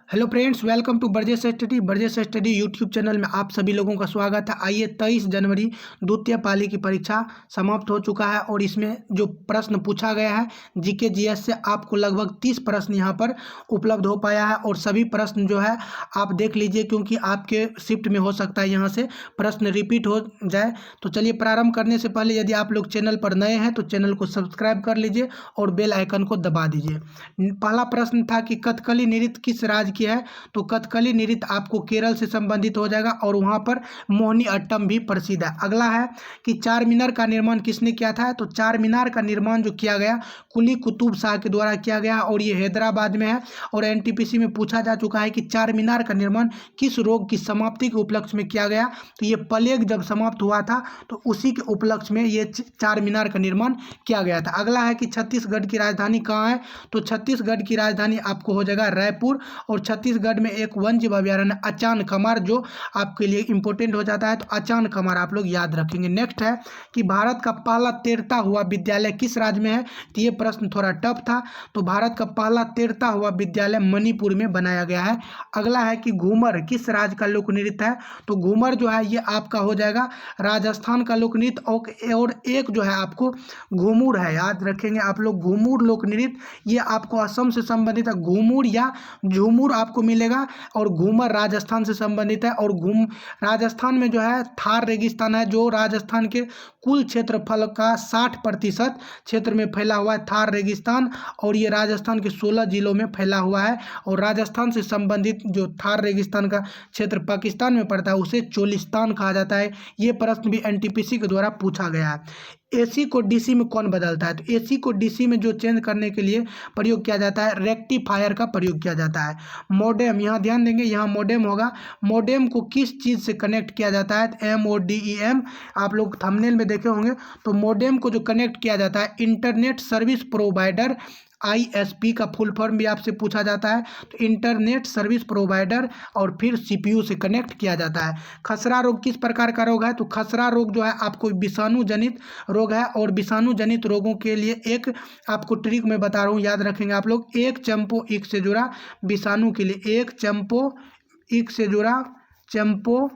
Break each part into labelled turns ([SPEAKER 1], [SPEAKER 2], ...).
[SPEAKER 1] Hello friends, welcome to बर्जेस study YouTube channel में आप सभी लोगों का स्वागत है। आइए 23 जनवरी द्वितीय पाली की परीक्षा समाप्त हो चुका है और इसमें जो प्रश्न पूछा गया है जीके जीएस से आपको लगभग 30 प्रश्न यहां पर उपलब्ध हो पाया है और सभी प्रश्न जो है आप देख लीजिए, क्योंकि आपके शिफ्ट में हो सकता है यहां से प्रश्न रिपीट हो जाए। तो चलिए प्रारंभ करने से पहले यदि आप लोग चैनल पर नए हैं तो चैनल को सब्सक्राइब कर लीजिए और बेल आइकन को दबा दीजिए। पहला प्रश्न था कि कथकली नृत्य किस राज्य की है। तो कथकली नृत्य आपको केरल से संबंधित हो जाएगा और वहां पर मोहिनी अट्टम भी प्रसिद्ध है। अगला है कि चार मीनार का निर्माण किसने किया था। तो चार मीनार का निर्माण जो किया गया कुली कुतुब शाह के द्वारा किया गया और ये हैदराबाद में है। और एनटीपीसी में पूछा जा चुका है कि चार मीनार का निर्माण किस रोग की समाप्ति के उपलक्ष्य में किया गया। तो ये प्लेग जब समाप्त हुआ था तो उसी के उपलक्ष्य में ये चार मीनार का निर्माण किया गया था। अगला है कि छत्तीसगढ़ की राजधानी कहाँ है। तो छत्तीसगढ़ की राजधानी आपको हो जाएगा रायपुर और छत्तीसगढ़ में एक वन्य जीव अभ्यारण्य अचान कमार जो आपके लिए इंपॉर्टेंट हो जाता है। तो अचान कमार आप लोग याद रखेंगे। नेक्स्ट है कि भारत का पहला तैरता हुआ विद्यालय किस राज्य में है। तो ये प्रश्न थोड़ा टफ था। तो भारत का पहला तैरता हुआ विद्यालय मणिपुर में बनाया गया है। अगला है कि घूमर किस राज्य का लोक नृत्य है। तो घूमर जो है ये आपका हो जाएगा राजस्थान का लोक नृत्य और एक जो है आपको घूमूर है, याद रखेंगे आप लोग घूमूर लोक नृत्य ये आपको असम से संबंधित है। घूमूर या झूमूर आपको मिलेगा और घूमर राजस्थान से संबंधित है। और राजस्थान में जो है थार रेगिस्तान है जो राजस्थान के कुल क्षेत्रफल का 60% क्षेत्र में फैला हुआ है थार रेगिस्तान। और ये राजस्थान के 16 जिलों में फैला हुआ है। और राजस्थान से संबंधित जो थार रेगिस्तान का क्षेत्र पाकिस्तान में पड़ता है उसे चोलिस्तान कहा जाता है। ये प्रश्न भी एनटीपीसी के द्वारा पूछा गया है। एसी को डीसी में कौन बदलता है। तो एसी को डीसी में जो चेंज करने के लिए प्रयोग किया जाता है रेक्टिफायर का प्रयोग किया जाता है। मॉडेम, यहाँ ध्यान देंगे, यहाँ मॉडेम होगा। मॉडेम को किस चीज़ से कनेक्ट किया जाता है। MODEM आप लोग थंबनेल में देखे होंगे। तो मॉडेम को जो कनेक्ट किया जाता है इंटरनेट सर्विस प्रोवाइडर ISP का फुल फॉर्म भी आपसे पूछा जाता है। तो इंटरनेट सर्विस प्रोवाइडर और फिर CPU से कनेक्ट किया जाता है। खसरा रोग किस प्रकार का रोग है। तो खसरा रोग जो है आपको विषाणु जनित रोग है और विषाणु जनित रोगों के लिए एक आपको ट्रिक मैं बता रहा हूँ, याद रखेंगे आप लोग। एक चंपो ईख से जुड़ा विषाणु के लिए, एक चंपो ईख से जुड़ा चंपो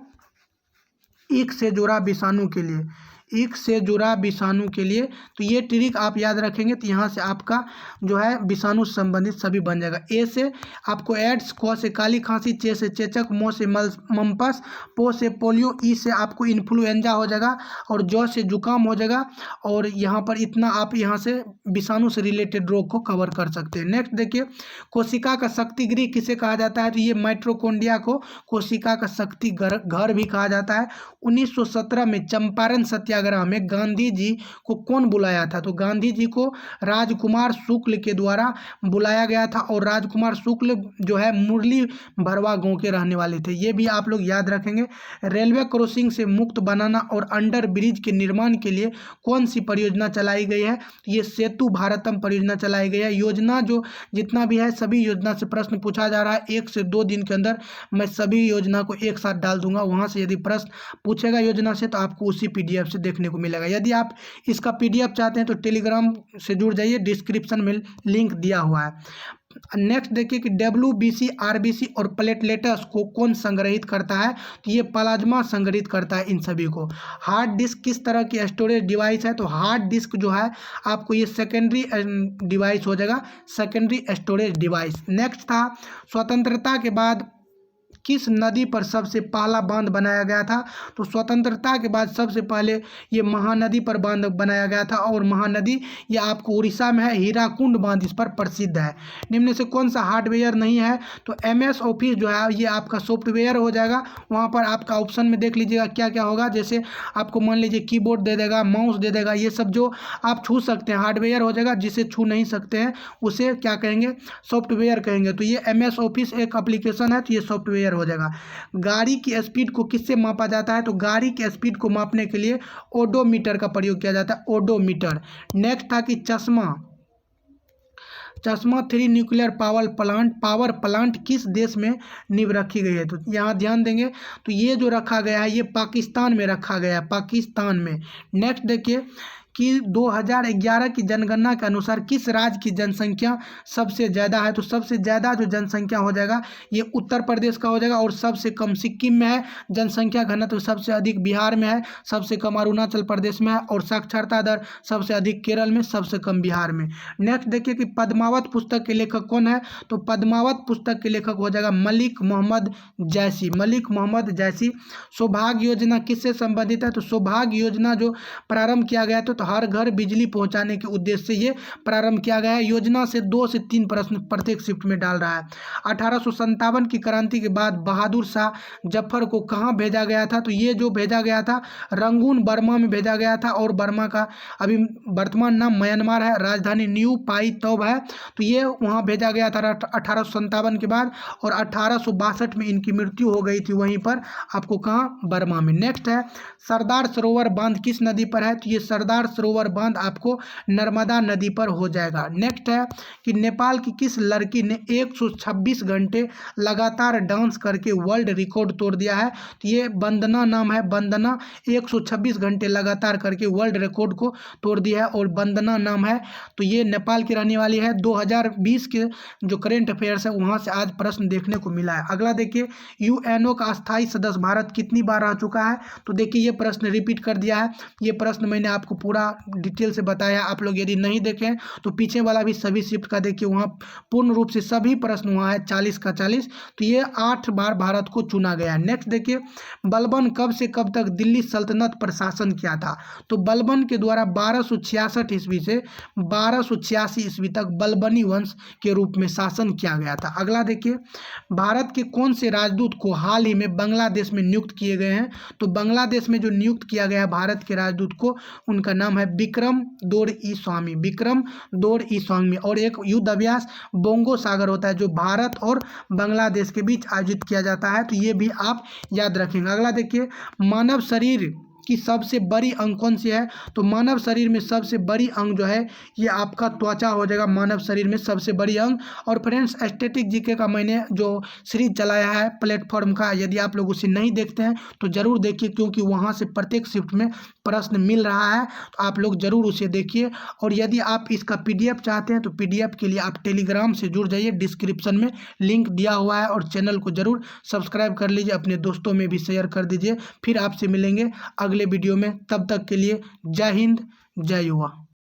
[SPEAKER 1] ईख से जुड़ा विषाणु के लिए, ईख से जुड़ा विषाणु के लिए। तो ये ट्रिक आप याद रखेंगे तो यहाँ से आपका जो है विषाणु से संबंधित सभी बन जाएगा। ए से आपको एड्स, क से काली खांसी, चे से चेचक, मो से मम्पस, पो से पोलियो, ई से आपको इन्फ्लुएंजा हो जाएगा और जौ से जुकाम हो जाएगा। और यहाँ पर इतना आप यहाँ से विषाणु से रिलेटेड रोग को कवर कर सकते हैं। नेक्स्ट देखिए, कोशिका का शक्ति गृह किसे कहा जाता है। तो ये माइटोकॉन्ड्रिया को कोशिका का शक्ति घर भी कहा जाता है। 1917 में चंपारण सत्याग्रह में गांधी जी को कौन बुलाया था। तो गांधी जी को राजकुमार शुक्ल के द्वारा बुलाया गया था और राजकुमार शुक्ल जो है मुरली भरवा गांव के रहने वाले थे। ये भी आप लोग याद रखेंगे। रेलवे क्रॉसिंग से मुक्त बनाना और अंडर ब्रिज के निर्माण के लिए कौन सी परियोजना चलाई गई है। ये सेतु भारतम परियोजना चलाई गई है। योजना जो जितना भी है सभी योजना से प्रश्न पूछा जा रहा है। 1 से 2 दिन के अंदर मैं सभी योजना को एक साथ डाल दूंगा। वहां से यदि प्रश्न पूछेगा योजना से तो आपको उसी PDF से देखने को मिलेगा। यदि आप इसका PDF चाहते हैं तो टेलीग्राम से जुड़ जाइए, डिस्क्रिप्शन में लिंक दिया हुआ है। नेक्स्ट देखिए कि WBC, RBC और प्लेटलेट्स को कौन संग्रहित करता है। तो ये प्लाज्मा संग्रहित करता है इन सभी को। हार्ड डिस्क किस तरह की स्टोरेज डिवाइस है। तो हार्ड डिस्क जो है आपको ये सेकेंडरी डिवाइस हो जाएगा, सेकेंडरी स्टोरेज डिवाइस। नेक्स्ट था स्वतंत्रता के बाद किस नदी पर सबसे पहला बांध बनाया गया था। तो स्वतंत्रता के बाद सबसे पहले ये महानदी पर बांध बनाया गया था और महानदी ये आपको उड़ीसा में है। हीराकुंड बांध इस पर प्रसिद्ध है। निम्न से कौन सा हार्डवेयर नहीं है। तो MS ऑफिस जो है ये आपका सॉफ्टवेयर हो जाएगा। वहाँ पर आपका ऑप्शन में देख लीजिएगा क्या क्या होगा। जैसे आपको मान लीजिए कीबोर्ड दे देगा, माउस दे देगा, ये सब जो आप छू सकते हैं हार्डवेयर हो जाएगा। जिसे छू नहीं सकते हैं उसे क्या कहेंगे, सॉफ्टवेयर कहेंगे। तो ये MS ऑफिस एक एप्लीकेशन है तो ये सॉफ्टवेयर हो जाएगा। गाड़ी की स्पीड को किससे मापा जाता है। तो गाड़ी की स्पीड को मापने के लिए ओडोमीटर का प्रयोग किया जाता है, ओडोमीटर। नेक्स्ट था कि चश्मा 3 न्यूक्लियर पावर प्लांट किस देश में नींव रखी गई है। तो यहाँ ध्यान देंगे तो ये जो रखा गया है ये पाकिस्तान में रखा गया है, पाकिस्तान में। नेक्स्ट देखिए कि 2011 की जनगणना के अनुसार किस राज्य की जनसंख्या सबसे ज़्यादा है। तो सबसे ज़्यादा जो जनसंख्या हो जाएगा ये उत्तर प्रदेश का हो जाएगा, और सबसे कम सिक्किम में है। जनसंख्या घनत्व सबसे अधिक बिहार में है, सबसे कम अरुणाचल प्रदेश में है, और साक्षरता दर सबसे अधिक केरल में, सबसे कम बिहार में। नेक्स्ट देखिए कि पद्मावत पुस्तक के लेखक कौन है। तो पद्मावत पुस्तक के लेखक हो जाएगा मलिक मोहम्मद जैसी। मलिक मोहम्मद जैसी। सौभाग्य योजना किससे संबंधित है। तो सौभाग्य योजना जो प्रारंभ किया गया था, तो हर घर बिजली पहुंचाने के उद्देश्य से ये प्रारंभ किया गया है। योजना से 2 से 3 प्रश्न प्रत्येक शिफ्ट में डाल रहा है। 1857 की क्रांति के बाद बहादुर शाह जफर को कहाँ भेजा गया था। तो ये जो भेजा गया था रंगून बर्मा में भेजा गया था, और बर्मा का अभी वर्तमान नाम म्यांमार है, राजधानी न्यू पाई तौब है। तो ये वहाँ भेजा गया था 1857 के बाद, और 1862 में इनकी मृत्यु हो गई थी वहीं पर, आपको कहाँ, बर्मा में। नेक्स्ट है सरदार सरोवर बांध किस नदी पर है। तो ये सरदार सरोवर बांध आपको नर्मदा नदी पर हो जाएगा। नेक्स्ट है कि नेपाल की किस लड़की ने 126 घंटे लगातार डांस करके वर्ल्ड रिकॉर्ड तोड़ दिया है। तो ये वंदना नाम है, वंदना 126 घंटे लगातार करके वर्ल्ड रिकॉर्ड को तोड़ दिया है, और वंदना नाम है। तो ये नेपाल की रहने वाली है। 2020 के जो करेंट अफेयर्स है वहाँ से आज प्रश्न देखने को मिला है। अगला देखिए यूएनओ का अस्थायी सदस्य भारत कितनी बार रह चुका है। तो देखिए ये प्रश्न रिपीट कर दिया है। ये प्रश्न मैंने आपको पूरा डिटेल से बताया, आप लोग यदि नहीं देखें तो पीछे वाला भी सभी शिफ्ट का देखिए, वहाँ पूर्ण रूप से सभी प्रश्न वहाँ है 40 का 40। तो ये 8 बार भारत को चुना गया है। नेक्स्ट देखिए बलबन कब से कब तक दिल्ली सल्तनत पर शासन किया था। तो बलबन के द्वारा 1266 ईस्वी से 1286 ईस्वी तक बलबनी वंश के रूप में शासन किया गया था। अगला देखिए भारत के कौन से राजदूत को हाल ही में बांग्लादेश में नियुक्त किए गए हैं। तो बांग्लादेश में जो नियुक्त किया गया भारत के राजदूत को, उनका नाम है विक्रम दोरईस्वामी, विक्रम दोरईस्वामी। और एक युद्ध अभ्यास बोंगो सागर होता है जो भारत और बांग्लादेश के बीच आयोजित किया जाता है। तो ये भी आप याद रखेंगे। अगला देखिए मानव शरीर की सबसे बड़ी अंग कौन सी है। तो मानव शरीर में सबसे बड़ी अंग जो है ये आपका त्वचा हो जाएगा, मानव शरीर में सबसे बड़ी अंग। और फ्रेंड्स स्टैटिक जीके का मैंने जो सीरीज चलाया है प्लेटफॉर्म का, यदि आप लोग उसे नहीं देखते हैं तो ज़रूर देखिए, क्योंकि वहाँ से प्रत्येक शिफ्ट में प्रश्न मिल रहा है। तो आप लोग ज़रूर उसे देखिए। और यदि आप इसका PDF चाहते हैं तो PDF के लिए आप टेलीग्राम से जुड़ जाइए, डिस्क्रिप्शन में लिंक दिया हुआ है। और चैनल को ज़रूर सब्सक्राइब कर लीजिए, अपने दोस्तों में भी शेयर कर दीजिए। फिर आपसे मिलेंगे अगले वीडियो में, तब तक के लिए जय हिंद जय युवा।